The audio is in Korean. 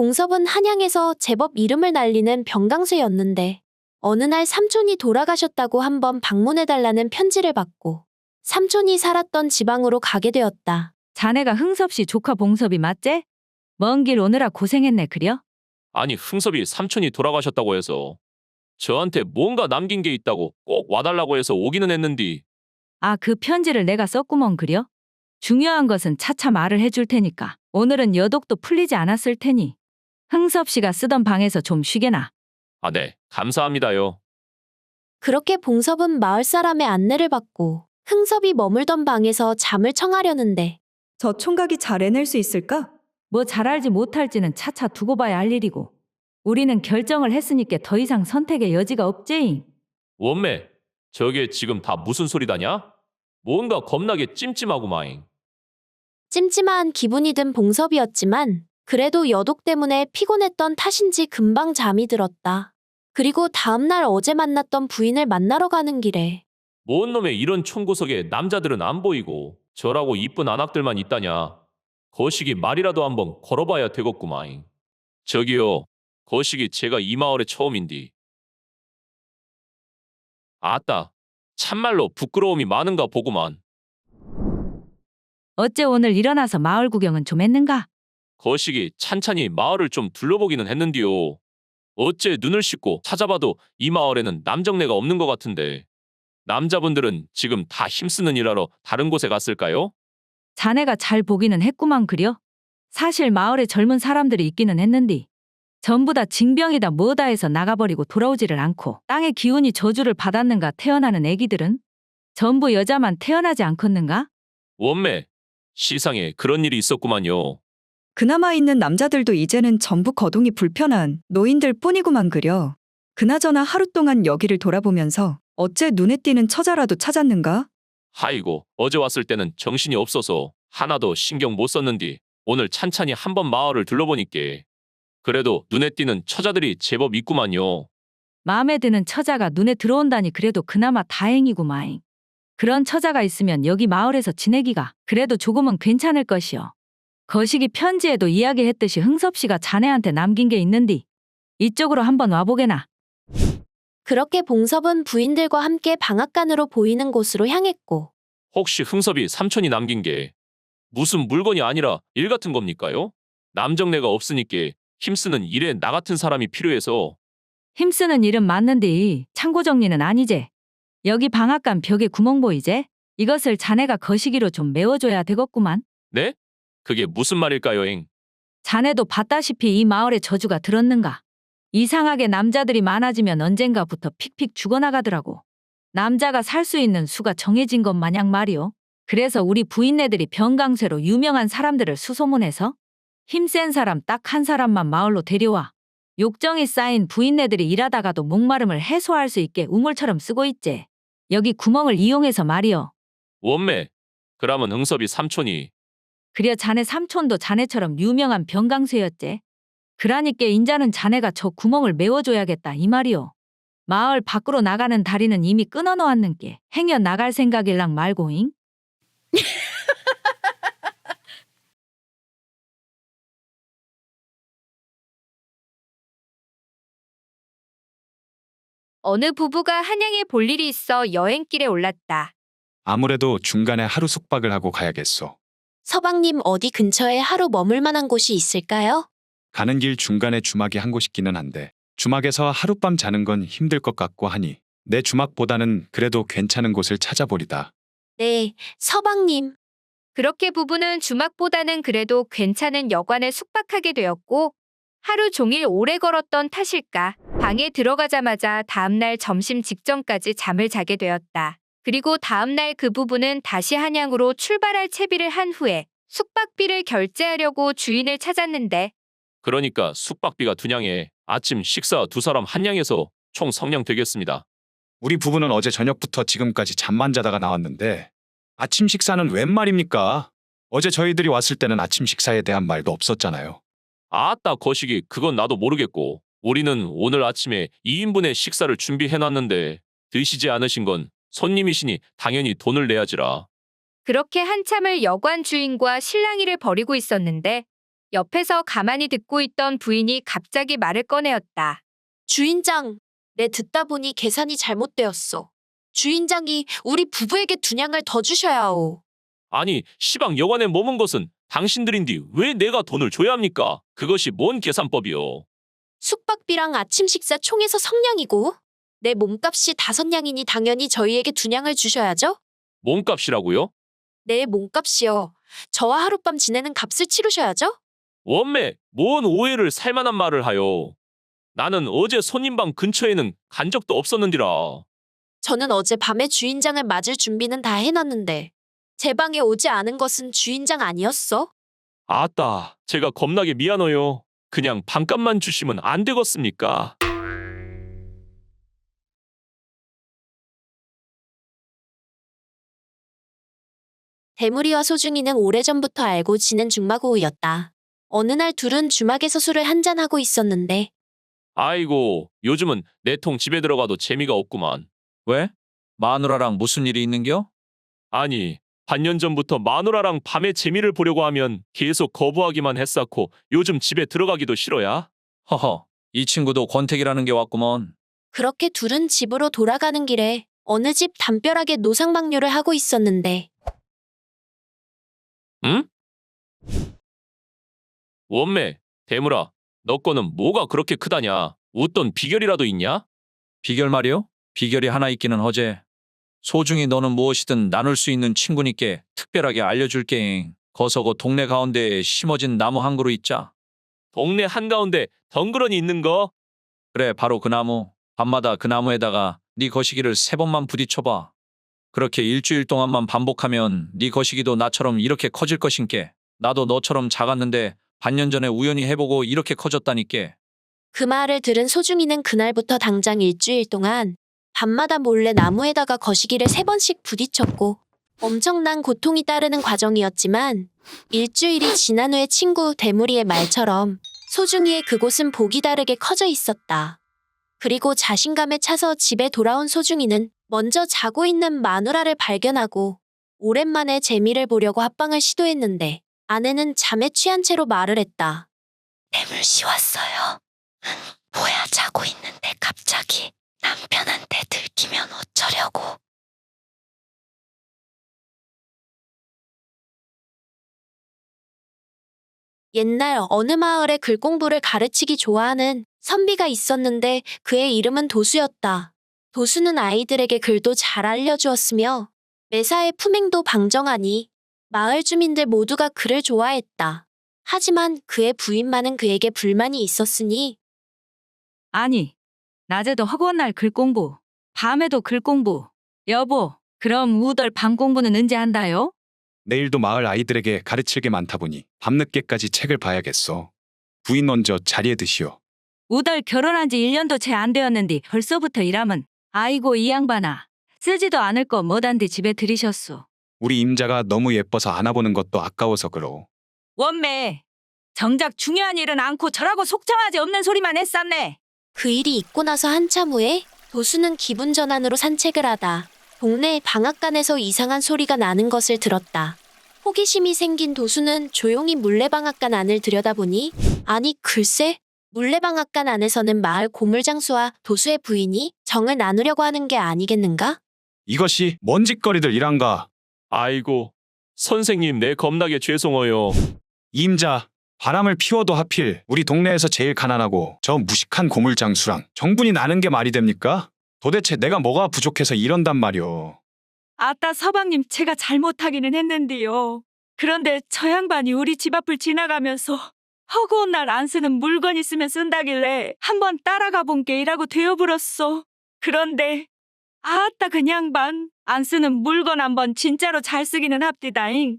봉섭은 한양에서 제법 이름을 날리는 병강세였는데 어느 날 삼촌이 돌아가셨다고 한번 방문해달라는 편지를 받고 삼촌이 살았던 지방으로 가게 되었다. 자네가 흥섭 씨 조카 봉섭이 맞제? 먼 길 오느라 고생했네 그려? 아니, 흥섭이 삼촌이 돌아가셨다고 해서 저한테 뭔가 남긴 게 있다고 꼭 와달라고 해서 오기는 했는디. 아, 그 편지를 내가 썼구먼 그려? 중요한 것은 차차 말을 해줄 테니까. 오늘은 여독도 풀리지 않았을 테니 흥섭 씨가 쓰던 방에서 좀 쉬게나. 아, 네, 감사합니다요. 그렇게 봉섭은 마을 사람의 안내를 받고 흥섭이 머물던 방에서 잠을 청하려는데 저 총각이 잘 해낼 수 있을까? 뭐 잘할지 못할지는 차차 두고 봐야 할 일이고 우리는 결정을 했으니까 더 이상 선택의 여지가 없제잉. 원매, 저게 지금 다 무슨 소리다냐? 뭔가 겁나게 찜찜하구마잉. 찜찜한 기분이 든 봉섭이었지만 그래도 여독 때문에 피곤했던 탓인지 금방 잠이 들었다. 그리고 다음날 어제 만났던 부인을 만나러 가는 길에 뭔 놈의 이런 총구석에 남자들은 안 보이고 저라고 이쁜 안악들만 있다냐. 거시기 말이라도 한번 걸어봐야 되겠구마잉. 저기요, 거시기 제가 이 마을에 처음인디. 아따, 참말로 부끄러움이 많은가 보구만. 어째 오늘 일어나서 마을 구경은 좀 했는가? 거시기 찬찬히 마을을 좀 둘러보기는 했는디요. 어째 눈을 씻고 찾아봐도 이 마을에는 남정네가 없는 것 같은데. 남자분들은 지금 다 힘쓰는 일하러 다른 곳에 갔을까요? 자네가 잘 보기는 했구만 그려? 사실 마을에 젊은 사람들이 있기는 했는디 전부 다 징병이다 뭐다 해서 나가버리고 돌아오지를 않고 땅의 기운이 저주를 받았는가 태어나는 애기들은 전부 여자만 태어나지 않겠는가? 원매, 시상에 그런 일이 있었구만요. 그나마 있는 남자들도 이제는 전부 거동이 불편한 노인들 뿐이구만 그려. 그나저나 하루 동안 여기를 돌아보면서 어째 눈에 띄는 처자라도 찾았는가? 하이고, 어제 왔을 때는 정신이 없어서 하나도 신경 못 썼는디 오늘 찬찬히 한번 마을을 둘러보니께 그래도 눈에 띄는 처자들이 제법 있구만요. 마음에 드는 처자가 눈에 들어온다니 그래도 그나마 다행이구마잉. 그런 처자가 있으면 여기 마을에서 지내기가 그래도 조금은 괜찮을 것이요. 거시기 편지에도 이야기했듯이 흥섭 씨가 자네한테 남긴 게 있는디 이쪽으로 한번 와보게나. 그렇게 봉섭은 부인들과 함께 방앗간으로 보이는 곳으로 향했고 혹시 흥섭이 삼촌이 남긴 게 무슨 물건이 아니라 일 같은 겁니까요? 남정네가 없으니께 힘쓰는 일에 나 같은 사람이 필요해서. 힘쓰는 일은 맞는데 창고 정리는 아니제. 여기 방앗간 벽에 구멍 보이제? 이것을 자네가 거시기로 좀 메워줘야 되겠구만. 네? 그게 무슨 말일까요,잉? 자네도 봤다시피 이 마을에 저주가 들었는가? 이상하게 남자들이 많아지면 언젠가부터 픽픽 죽어나가더라고. 남자가 살 수 있는 수가 정해진 것 마냥 말이오. 그래서 우리 부인네들이 병강쇠로 유명한 사람들을 수소문해서 힘센 사람 딱 한 사람만 마을로 데려와. 욕정이 쌓인 부인네들이 일하다가도 목마름을 해소할 수 있게 우물처럼 쓰고 있제. 여기 구멍을 이용해서 말이오. 원매, 그러면 흥섭이 삼촌이. 그려 자네 삼촌도 자네처럼 유명한 병강쇠였제. 그러니까 인자는 자네가 저 구멍을 메워줘야겠다 이 말이오. 마을 밖으로 나가는 다리는 이미 끊어놓았는께 행여 나갈 생각일랑 말고잉. 어느 부부가 한양에 볼 일이 있어 여행길에 올랐다. 아무래도 중간에 하루 숙박을 하고 가야겠소. 서방님 어디 근처에 하루 머물 만한 곳이 있을까요? 가는 길 중간에 주막이 한 곳 있기는 한데 주막에서 하룻밤 자는 건 힘들 것 같고 하니 내 주막보다는 그래도 괜찮은 곳을 찾아보리다. 네, 서방님. 그렇게 부부는 주막보다는 그래도 괜찮은 여관에 숙박하게 되었고 하루 종일 오래 걸었던 탓일까 방에 들어가자마자 다음날 점심 직전까지 잠을 자게 되었다. 그리고 다음날 그 부부는 다시 한양으로 출발할 채비를 한 후에 숙박비를 결제하려고 주인을 찾았는데 그러니까 숙박비가 두냥에 아침 식사 두 사람 한양에서 총 성냥 되겠습니다. 우리 부부는 어제 저녁부터 지금까지 잠만 자다가 나왔는데 아침 식사는 웬 말입니까? 어제 저희들이 왔을 때는 아침 식사에 대한 말도 없었잖아요. 아따 거시기 그건 나도 모르겠고 우리는 오늘 아침에 2인분의 식사를 준비해놨는데 드시지 않으신 건 손님이시니 당연히 돈을 내야지라. 그렇게 한참을 여관 주인과 실랑이를 벌이고 있었는데 옆에서 가만히 듣고 있던 부인이 갑자기 말을 꺼내었다. 주인장, 내 듣다 보니 계산이 잘못되었어. 주인장이 우리 부부에게 둔양을 더 주셔야 하오. 아니, 시방 여관에 머문 것은 당신들인데 왜 내가 돈을 줘야 합니까? 그것이 뭔 계산법이요? 숙박비랑 아침 식사 총에서 성냥이고 내 몸값이 5냥이니 당연히 저희에게 둔양을 주셔야죠? 몸값이라고요? 내 몸값이요. 저와 하룻밤 지내는 값을 치르셔야죠? 원매, 뭔 오해를 살만한 말을 하요. 나는 어제 손님방 근처에는 간 적도 없었는디라. 저는 어제 밤에 주인장을 맞을 준비는 다 해놨는데 제 방에 오지 않은 것은 주인장 아니었어? 아따, 제가 겁나게 미안해요. 그냥 반값만 주시면 안 되겠습니까? 대무리와 소중이는 오래전부터 알고 지낸 중마고우였다. 어느 날 둘은 주막에서 술을 한잔하고 있었는데 아이고, 요즘은 내 통 집에 들어가도 재미가 없구만. 왜? 마누라랑 무슨 일이 있는겨? 아니, 반년 전부터 마누라랑 밤에 재미를 보려고 하면 계속 거부하기만 했었고 요즘 집에 들어가기도 싫어야. 허허, 이 친구도 권태기라는 게 왔구먼. 그렇게 둘은 집으로 돌아가는 길에 어느 집 담벼락에 노상방뇨를 하고 있었는데 응? 원매, 대무라, 너 거는 뭐가 그렇게 크다냐? 웃돈 비결이라도 있냐? 비결 말이요? 비결이 하나 있기는 허제. 소중히 너는 무엇이든 나눌 수 있는 친구니께 특별하게 알려줄게잉. 거서고 동네 가운데에 심어진 나무 한 그루 있자. 동네 한가운데 덩그러니 있는 거? 그래, 바로 그 나무. 밤마다 그 나무에다가 네 거시기를 3번만 부딪혀봐. 그렇게 일주일 동안만 반복하면 네 거시기도 나처럼 이렇게 커질 것인께. 나도 너처럼 작았는데 반년 전에 우연히 해보고 이렇게 커졌다니께. 그 말을 들은 소중이는 그날부터 당장 일주일 동안 밤마다 몰래 나무에다가 거시기를 3번씩 부딪혔고 엄청난 고통이 따르는 과정이었지만 일주일이 지난 후에 친구 대무리의 말처럼 소중이의 그곳은 보기 다르게 커져 있었다. 그리고 자신감에 차서 집에 돌아온 소중이는 먼저 자고 있는 마누라를 발견하고 오랜만에 재미를 보려고 합방을 시도했는데 아내는 잠에 취한 채로 말을 했다. 대물씨 왔어요. 뭐야 자고 있는데 갑자기 남편한테 들키면 어쩌려고. 옛날 어느 마을에 글공부를 가르치기 좋아하는 선비가 있었는데 그의 이름은 도수였다. 도수는 아이들에게 글도 잘 알려주었으며 매사에 품행도 방정하니 마을 주민들 모두가 그를 좋아했다. 하지만 그의 부인만은 그에게 불만이 있었으니 아니, 낮에도 허구한 날 글 공부, 밤에도 글 공부. 여보, 그럼 우덜 밤 공부는 언제 한다요? 내일도 마을 아이들에게 가르칠 게 많다 보니 밤늦게까지 책을 봐야겠어. 부인 먼저 자리에 드시오. 우덜 결혼한 지 1년도 채 안 되었는데 벌써부터 일하면 아이고 이 양반아. 쓰지도 않을 거 뭐단디 집에 들이셨소. 우리 임자가 너무 예뻐서 안아보는 것도 아까워서 그러. 원매, 정작 중요한 일은 않고 저라고 속정하지 없는 소리만 했었네. 그 일이 있고 나서 한참 후에 도수는 기분 전환으로 산책을 하다 동네 방앗간에서 이상한 소리가 나는 것을 들었다. 호기심이 생긴 도수는 조용히 물레방앗간 안을 들여다보니 아니 글쎄 물레방앗간 안에서는 마을 고물장수와 도수의 부인이 정을 나누려고 하는 게 아니겠는가? 이것이 뭔 짓거리들 이란가. 아이고, 선생님 내 겁나게 죄송해요. 임자, 바람을 피워도 하필 우리 동네에서 제일 가난하고 저 무식한 고물장수랑 정분이 나는 게 말이 됩니까? 도대체 내가 뭐가 부족해서 이런단 말이오. 아따 서방님 제가 잘못하기는 했는데요. 그런데 저 양반이 우리 집 앞을 지나가면서 허구한 날 안 쓰는 물건 있으면 쓴다길래 한번 따라가 본 게 이라고 되어불었어. 그런데 아따 그 양반 안 쓰는 물건 한번 진짜로 잘 쓰기는 합디다잉.